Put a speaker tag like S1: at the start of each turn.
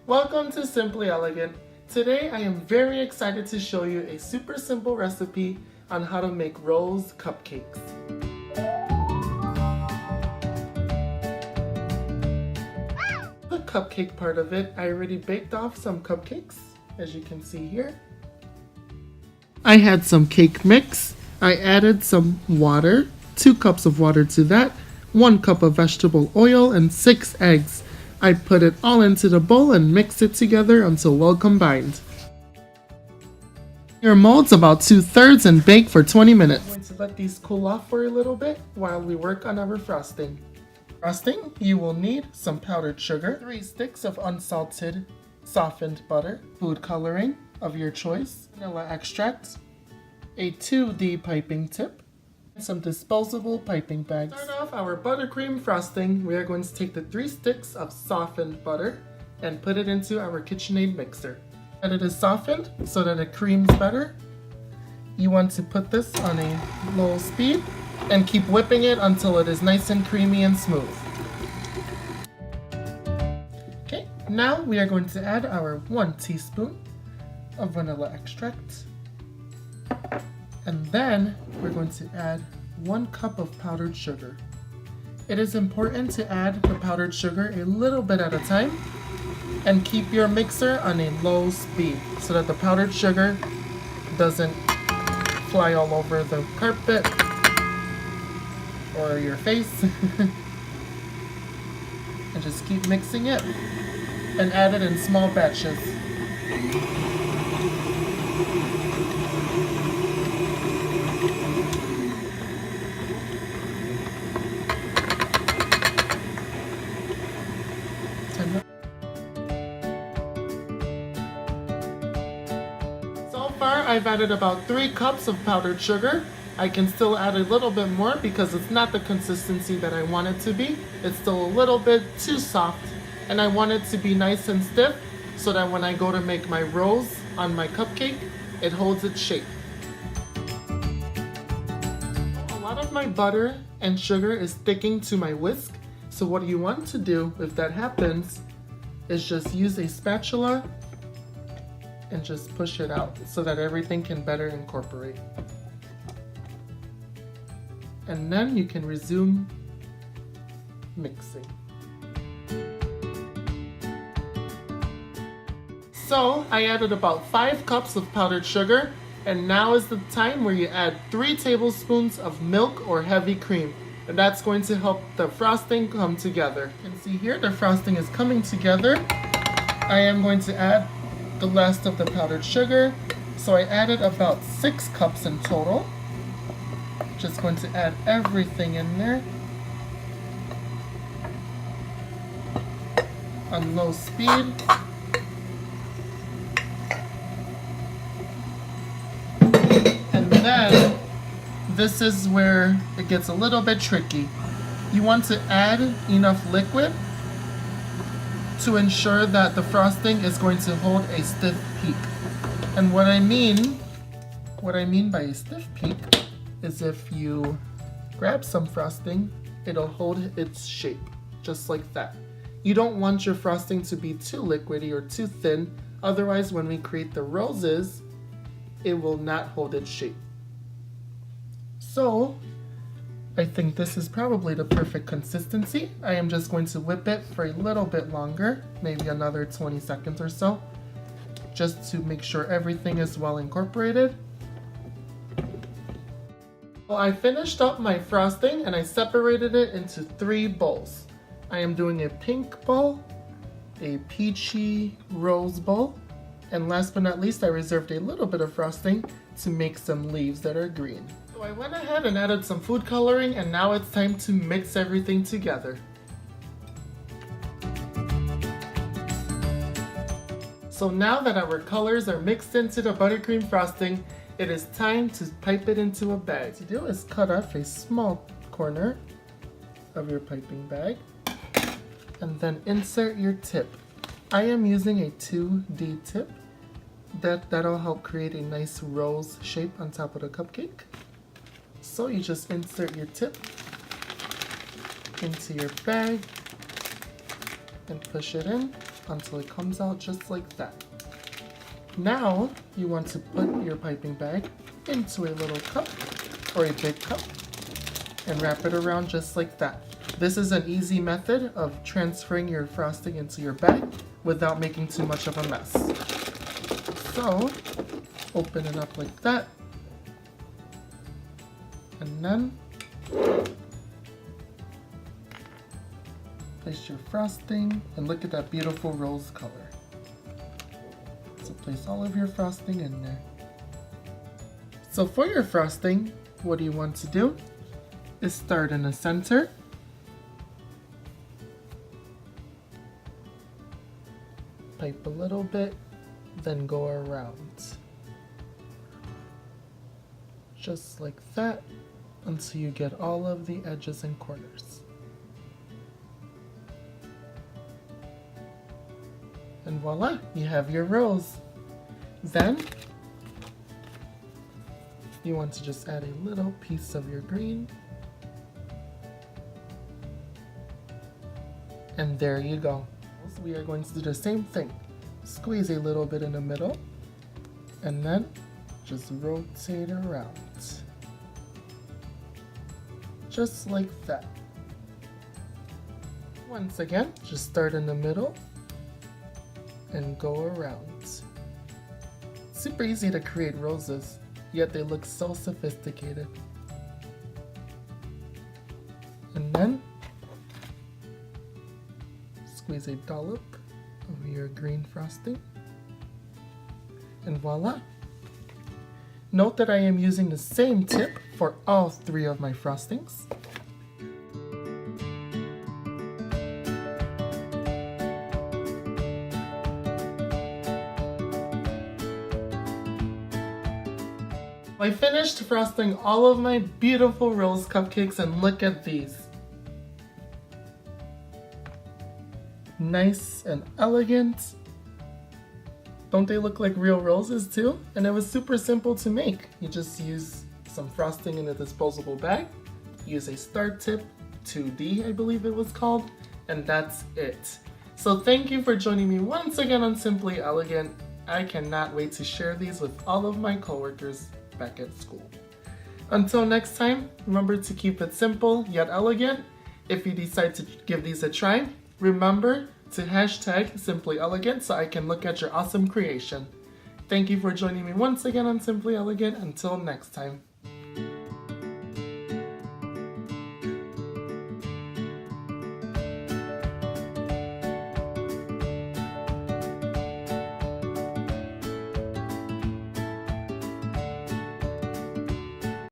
S1: Welcome to Simply Elegant. Today I am very excited to show you a super simple recipe on how to make rose cupcakes. The cupcake part of it, I already baked off some cupcakes, as you can see here. I had some cake mix. I added some water, 2 cups of water to that, 1 cup of vegetable oil, and 6 eggs. I put it all into the bowl and mix it together until well combined. Your mold's about 2/3 and bake for 20 minutes. I'm going to let these cool off for a little bit while we work on our frosting. Frosting, you will need some powdered sugar, 3 sticks of unsalted softened butter, food coloring of your choice, vanilla extract, a 2D piping tip, and some disposable piping bags. To start off our buttercream frosting, we are going to take the 3 sticks of softened butter and put it into our KitchenAid mixer. And it is softened so that it creams better. You want to put this on a low speed and keep whipping it until it is nice and creamy and smooth. Okay, now we are going to add our 1 teaspoon of vanilla extract. And then we're going to add 1 cup of powdered sugar. It is important to add the powdered sugar a little bit at a time and keep your mixer on a low speed so that the powdered sugar doesn't fly all over the carpet or your face. And just keep mixing it and add it in small batches. So far, I've added about 3 cups of powdered sugar. I can still add a little bit more because it's not the consistency that I want it to be. It's still a little bit too soft, and I want it to be nice and stiff so that when I go to make my rose on my cupcake, it holds its shape. A lot of my butter and sugar is sticking to my whisk, so what you want to do if that happens is just use a spatula and just push it out so that everything can better incorporate. And then you can resume mixing. So I added about 5 cups of powdered sugar, and now is the time where you add 3 tablespoons of milk or heavy cream. And that's going to help the frosting come together. You can see here the frosting is coming together. I am going to add the last of the powdered sugar. So I added about 6 cups in total. Just going to add everything in there on low speed. And then this is where it gets a little bit tricky. You want to add enough liquid to ensure that the frosting is going to hold a stiff peak. And what I mean by a stiff peak is if you grab some frosting, it'll hold its shape, just like that. You don't want your frosting to be too liquidy or too thin, otherwise when we create the roses, it will not hold its shape. So, I think this is probably the perfect consistency. I am just going to whip it for a little bit longer, maybe another 20 seconds or so, just to make sure everything is well incorporated. Well, I finished up my frosting and I separated it into 3 bowls. I am doing a pink bowl, a peachy rose bowl, and last but not least, I reserved a little bit of frosting to make some leaves that are green. So I went ahead and added some food coloring, and now it's time to mix everything together. So now that our colors are mixed into the buttercream frosting, it is time to pipe it into a bag. What you do is cut off a small corner of your piping bag and then insert your tip. I am using a 2D tip. That'll help create a nice rose shape on top of the cupcake. So you just insert your tip into your bag and push it in. until it comes out just like that. Now you want to put your piping bag into a little cup or a big cup and wrap it around just like that. This is an easy method of transferring your frosting into your bag without making too much of a mess. So open it up like that, and then place your frosting, and look at that beautiful rose color. So place all of your frosting in there. So for your frosting, what you want to do is start in the center. Pipe a little bit, then go around. Just like that, until you get all of the edges and corners. And voila, you have your rose. Then, you want to just add a little piece of your green. And there you go. So we are going to do the same thing. Squeeze a little bit in the middle, and then just rotate around. Just like that. Once again, just start in the middle and go around. Super easy to create roses, yet they look so sophisticated. And then squeeze a dollop of your green frosting, and voila! Note that I am using the same tip for all 3 of my frostings. I finished frosting all of my beautiful rose cupcakes, and look at these. Nice and elegant. Don't they look like real roses too? And it was super simple to make. You just use some frosting in a disposable bag, use a star tip, 2D I believe it was called, and that's it. So thank you for joining me once again on Simply Elegant. I cannot wait to share these with all of my coworkers back at school. Until next time, remember to keep it simple yet elegant. If you decide to give these a try, remember to hashtag Simply Elegant so I can look at your awesome creation. Thank you for joining me once again on Simply Elegant. Until next time.